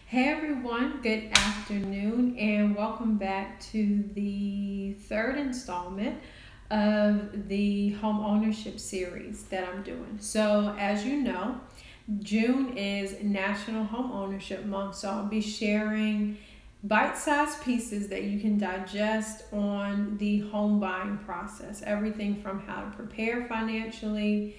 Hey everyone, good afternoon, and welcome back to the third installment of the home ownership series that I'm doing. So, as you know, June is National Home Ownership Month, so I'll be sharing bite-sized pieces that you can digest on the home buying process. Everything from how to prepare financially,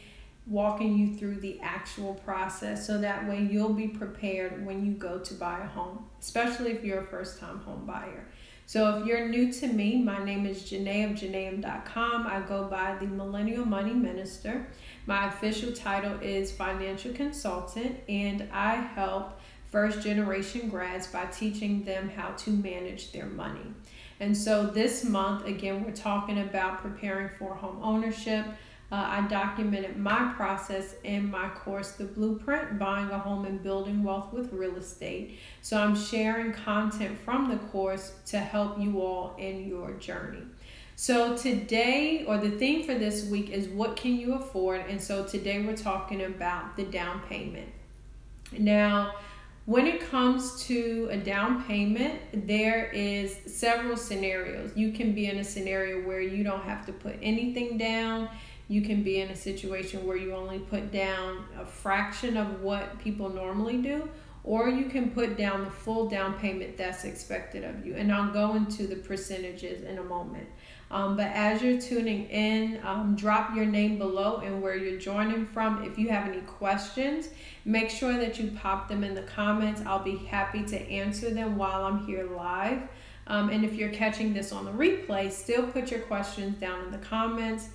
walking you through the actual process so that way you'll be prepared when you go to buy a home, especially if you're a first-time home buyer. So if you're new to me, my name is Janae of Janaeum.com. I go by the Millennial Money Minister. My official title is Financial Consultant, and I help first-generation grads by teaching them how to manage their money. And so this month, again, we're talking about preparing for home ownership. I documented my process in my course, The Blueprint, Buying a Home and Building Wealth with Real Estate. So I'm sharing content from the course to help you all in your journey. So today, or the theme for this week is what can you afford? And so today we're talking about the down payment. Now, when it comes to a down payment, there is several scenarios. You can be in a scenario where you don't have to put anything down. You can be in a situation where you only put down a fraction of what people normally do, or you can put down the full down payment that's expected of you. And I'll go into the percentages in a moment. But as you're tuning in, drop your name below and where you're joining from. If you have any questions, make sure that you pop them in the comments. I'll be happy to answer them while I'm here live. And if you're catching this on the replay, still put your questions down in the comments.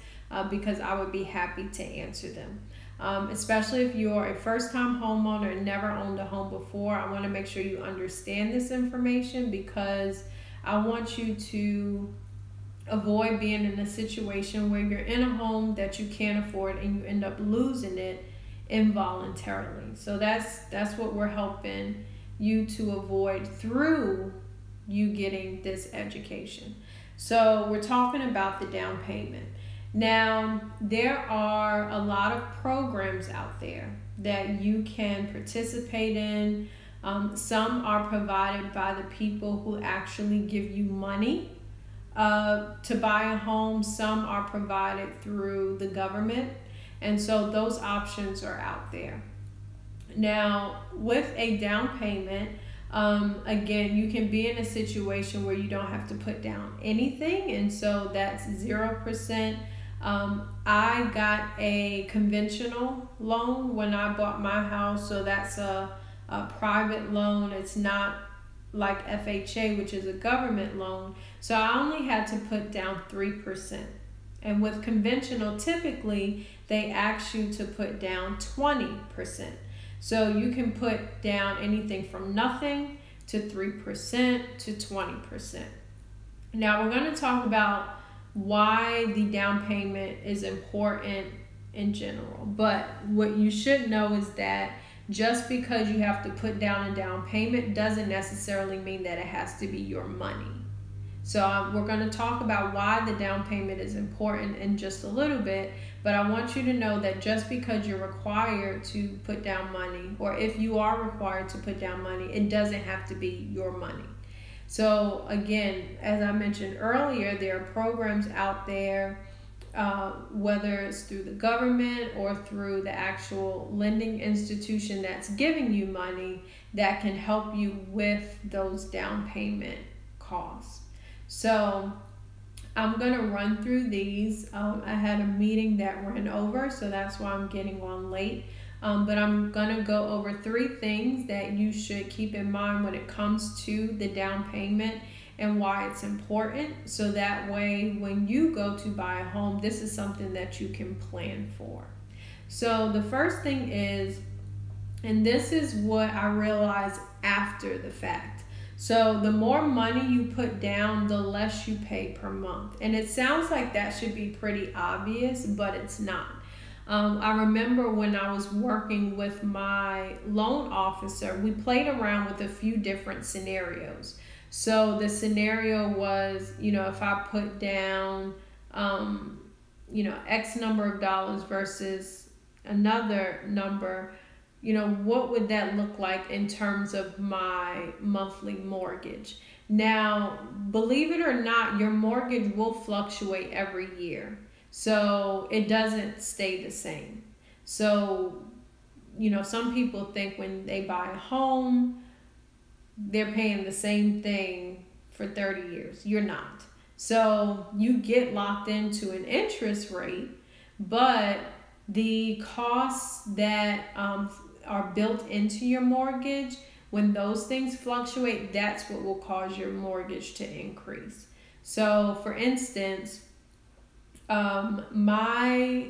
Because I would be happy to answer them. Especially if you're a first-time homeowner and never owned a home before, I want to make sure you understand this information because I want you to avoid being in a situation where you're in a home that you can't afford and you end up losing it involuntarily. So that's what we're helping you to avoid through you getting this education. So we're talking about the down payment. Now, there are a lot of programs out there that you can participate in. Some are provided by the people who actually give you money to buy a home. Some are provided through the government. And so those options are out there. Now, with a down payment, again, you can be in a situation where you don't have to put down anything. And so that's 0%. I got a conventional loan when I bought my house, so that's a private loan. It's not like FHA, which is a government loan. So I only had to put down 3%. And with conventional, typically, they ask you to put down 20%. So you can put down anything from nothing to 3% to 20%. Now we're going to talk about why the down payment is important in general. But what you should know is that just because you have to put down a down payment doesn't necessarily mean that it has to be your money. So we're going to talk about why the down payment is important in just a little bit, but I want you to know that just because you're required to put down money, or if you are required to put down money, it doesn't have to be your money. So again, as I mentioned earlier, there are programs out there, whether it's through the government or through the actual lending institution that's giving you money, that can help you with those down payment costs. So I'm going to run through these. I had a meeting that ran over, so that's why I'm getting on late. But I'm going to go over 3 things that you should keep in mind when it comes to the down payment and why it's important. So that way, when you go to buy a home, this is something that you can plan for. So the first thing is, and this is what I realized after the fact. So the more money you put down, the less you pay per month. And it sounds like that should be pretty obvious, but it's not. I remember when I was working with my loan officer, we played around with a few different scenarios. So the scenario was, if I put down, X number of dollars versus another number, what would that look like in terms of my monthly mortgage? Now, believe it or not, your mortgage will fluctuate every year. So it doesn't stay the same. So, some people think when they buy a home, they're paying the same thing for 30 years. You're not. So you get locked into an interest rate, but the costs that are built into your mortgage, when those things fluctuate, that's what will cause your mortgage to increase. So for instance, my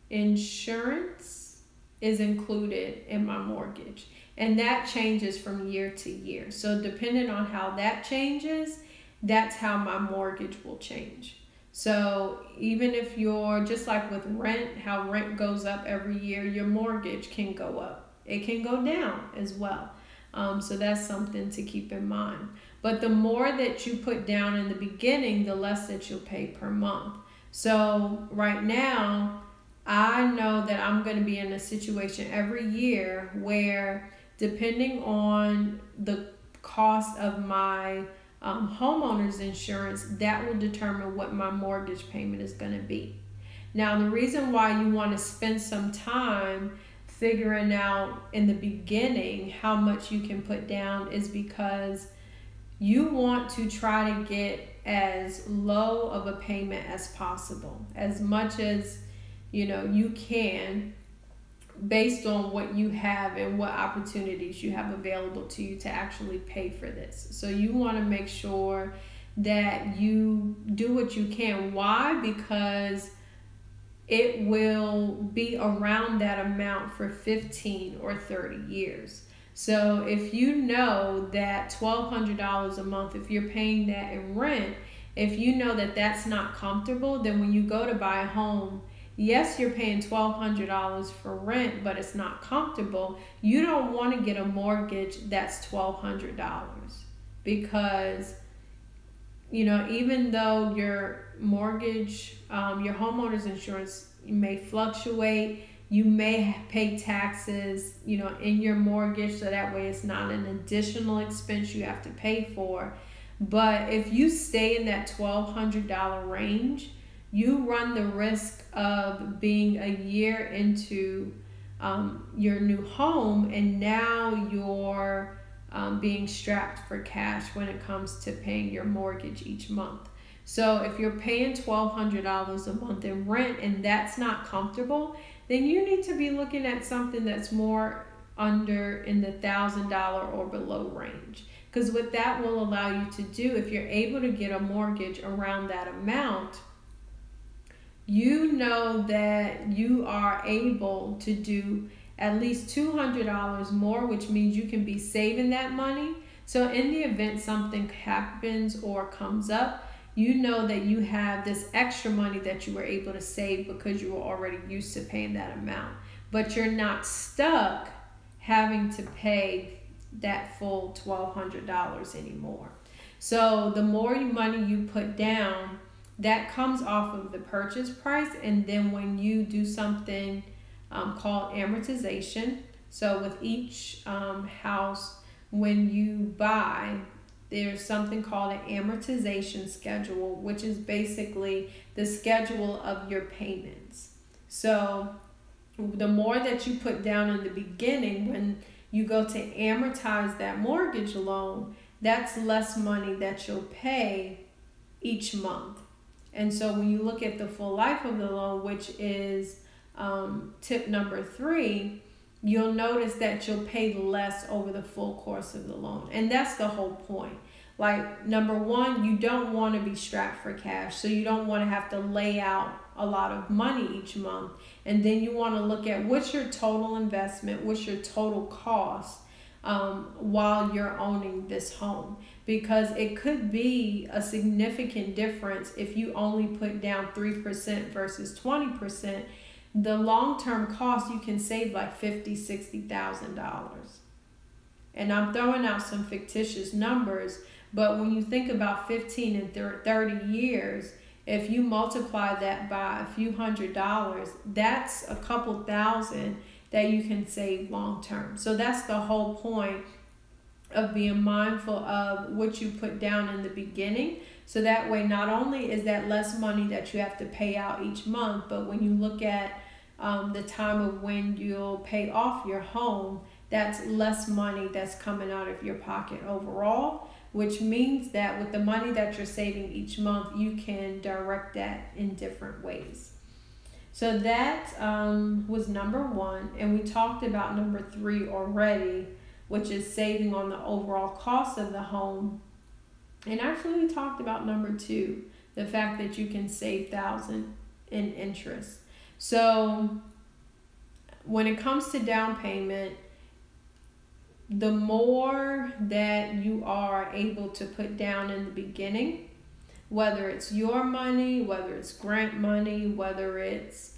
insurance is included in my mortgage, and that changes from year to year. So depending on how that changes, that's how my mortgage will change. So even if you're just like with rent, how rent goes up every year, your mortgage can go up. It can go down as well. So that's something to keep in mind. But the more that you put down in the beginning, the less that you'll pay per month. So right now, I know that I'm going to be in a situation every year where, depending on the cost of my homeowner's insurance, that will determine what my mortgage payment is going to be. Now, the reason why you want to spend some time figuring out in the beginning how much you can put down is because you want to try to get as low of a payment as possible, as much as you can, based on what you have and what opportunities you have available to you to actually pay for this. So you want to make sure that you do what you can. Why? Because it will be around that amount for 15 or 30 years. So if you know that $1,200 a month, if you're paying that in rent, if you know that that's not comfortable, then when you go to buy a home, yes, you're paying $1,200 for rent, but it's not comfortable. You don't want to get a mortgage that's $1,200 because, even though your mortgage, your homeowner's insurance may fluctuate, you may pay taxes, in your mortgage, so that way it's not an additional expense you have to pay for. But if you stay in that $1,200 range, you run the risk of being a year into your new home, and now you're being strapped for cash when it comes to paying your mortgage each month. So if you're paying $1,200 a month in rent and that's not comfortable, then you need to be looking at something that's more under in the $1,000 or below range. Because what that will allow you to do, if you're able to get a mortgage around that amount, you know that you are able to do at least $200 more, which means you can be saving that money. So in the event something happens or comes up, you know that you have this extra money that you were able to save because you were already used to paying that amount. But you're not stuck having to pay that full $1,200 anymore. So the more money you put down, that comes off of the purchase price, and then when you do something called amortization, so with each house, when you buy, there's something called an amortization schedule, which is basically the schedule of your payments. So the more that you put down in the beginning, when you go to amortize that mortgage loan, that's less money that you'll pay each month. And so when you look at the full life of the loan, which is tip number 3, you'll notice that you'll pay less over the full course of the loan. And that's the whole point. Like, number 1, you don't want to be strapped for cash. So you don't want to have to lay out a lot of money each month. And then you want to look at what's your total investment, what's your total cost while you're owning this home. Because it could be a significant difference if you only put down 3% versus 20%. The long-term cost, you can save like $50,000, $60,000. And I'm throwing out some fictitious numbers, but when you think about 15 and 30 years, if you multiply that by a few $100s, that's a couple thousand that you can save long term. So that's the whole point of being mindful of what you put down in the beginning. So that way, not only is that less money that you have to pay out each month, but when you look at the time of when you'll pay off your home, that's less money that's coming out of your pocket overall, which means that with the money that you're saving each month, you can direct that in different ways. So that was number 1. And we talked about number 3 already, which is saving on the overall cost of the home. And actually, we talked about number 2, the fact that you can save thousands in interest. So when it comes to down payment, the more that you are able to put down in the beginning, whether it's your money, whether it's grant money, whether it's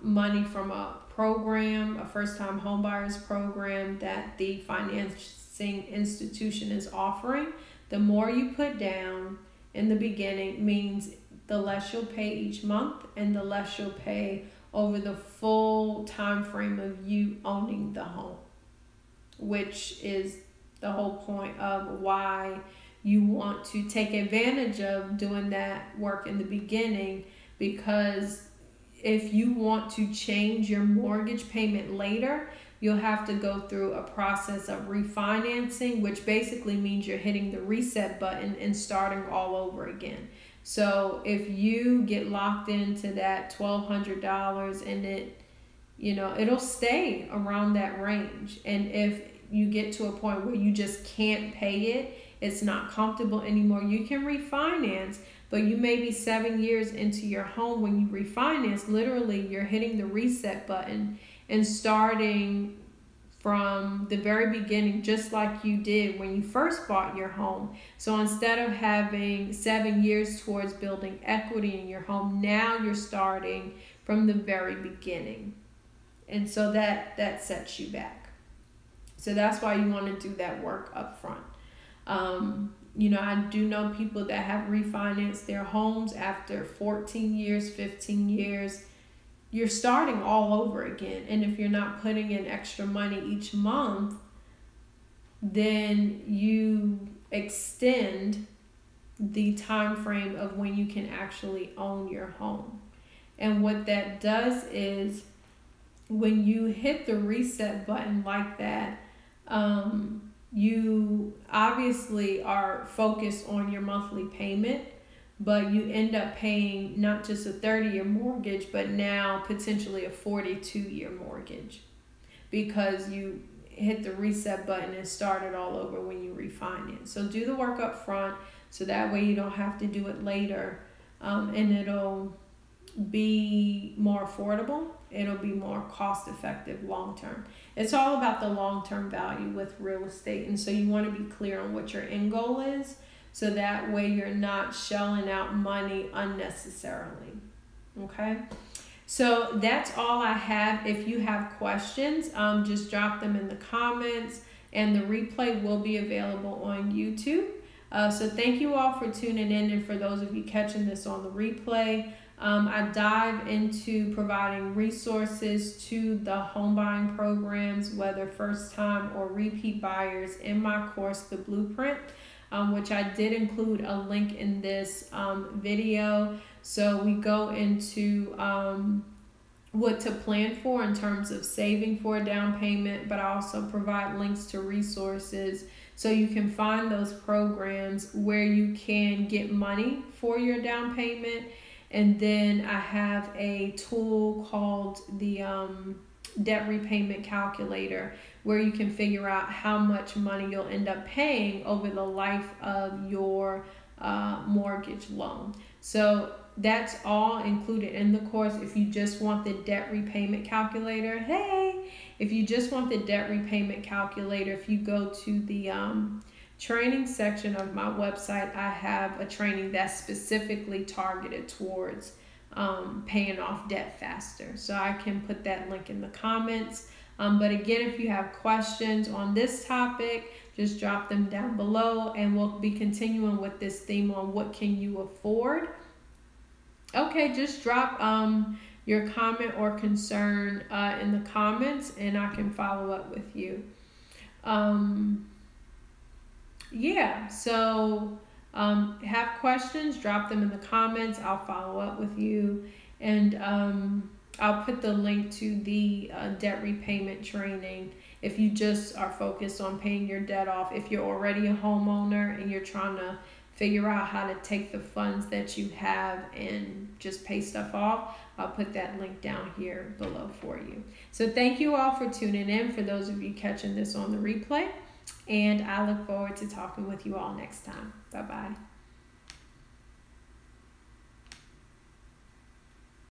money from a program, a first-time homebuyers program that the financing institution is offering, the more you put down in the beginning means the less you'll pay each month and the less you'll pay over the full time frame of you owning the home, which is the whole point of why you want to take advantage of doing that work in the beginning. Because if you want to change your mortgage payment later, you'll have to go through a process of refinancing, which basically means you're hitting the reset button and starting all over again. So if you get locked into that $1,200 and it'll stay around that range. And if you get to a point where you just can't pay it, it's not comfortable anymore, you can refinance. But you may be 7 years into your home when you refinance. Literally, you're hitting the reset button and starting from the very beginning, just like you did when you first bought your home. So instead of having 7 years towards building equity in your home, now you're starting from the very beginning. And so that sets you back. So that's why you want to do that work up front. I do know people that have refinanced their homes after 14 years, 15 years. You're starting all over again. And if you're not putting in extra money each month, then you extend the time frame of when you can actually own your home. And what that does is when you hit the reset button like that, you obviously are focused on your monthly payment, but you end up paying not just a 30-year mortgage, but now potentially a 42-year mortgage, because you hit the reset button and started all over when you refinance. So do the work up front, so that way you don't have to do it later, and it'll be more affordable. It'll be more cost effective long term. It's all about the long term value with real estate. And so you want to be clear on what your end goal is, so that way you're not shelling out money unnecessarily. Okay? So that's all I have. If you have questions, just drop them in the comments, and the replay will be available on YouTube. So thank you all for tuning in, and for those of you catching this on the replay, I dive into providing resources to the home buying programs, whether first time or repeat buyers, in my course, The Blueprint, which I did include a link in this video. So we go into what to plan for in terms of saving for a down payment, but I also provide links to resources so you can find those programs where you can get money for your down payment. And then I have a tool called the debt repayment calculator, where you can figure out how much money you'll end up paying over the life of your mortgage loan. So that's all included in the course. If you just want the debt repayment calculator, if you just want the debt repayment calculator, if you go to the training section of my website, I have a training that's specifically targeted towards paying off debt faster. So I can put that link in the comments. But again, if you have questions on this topic, just drop them down below, and we'll be continuing with this theme on what can you afford. Okay, just drop your comment or concern in the comments, and I can follow up with you. Yeah, so have questions, drop them in the comments. I'll follow up with you, and I'll put the link to the debt repayment training if you just are focused on paying your debt off. If you're already a homeowner and you're trying to figure out how to take the funds that you have and just pay stuff off, I'll put that link down here below for you. So thank you all for tuning in, for those of you catching this on the replay, and I look forward to talking with you all next time. Bye-bye.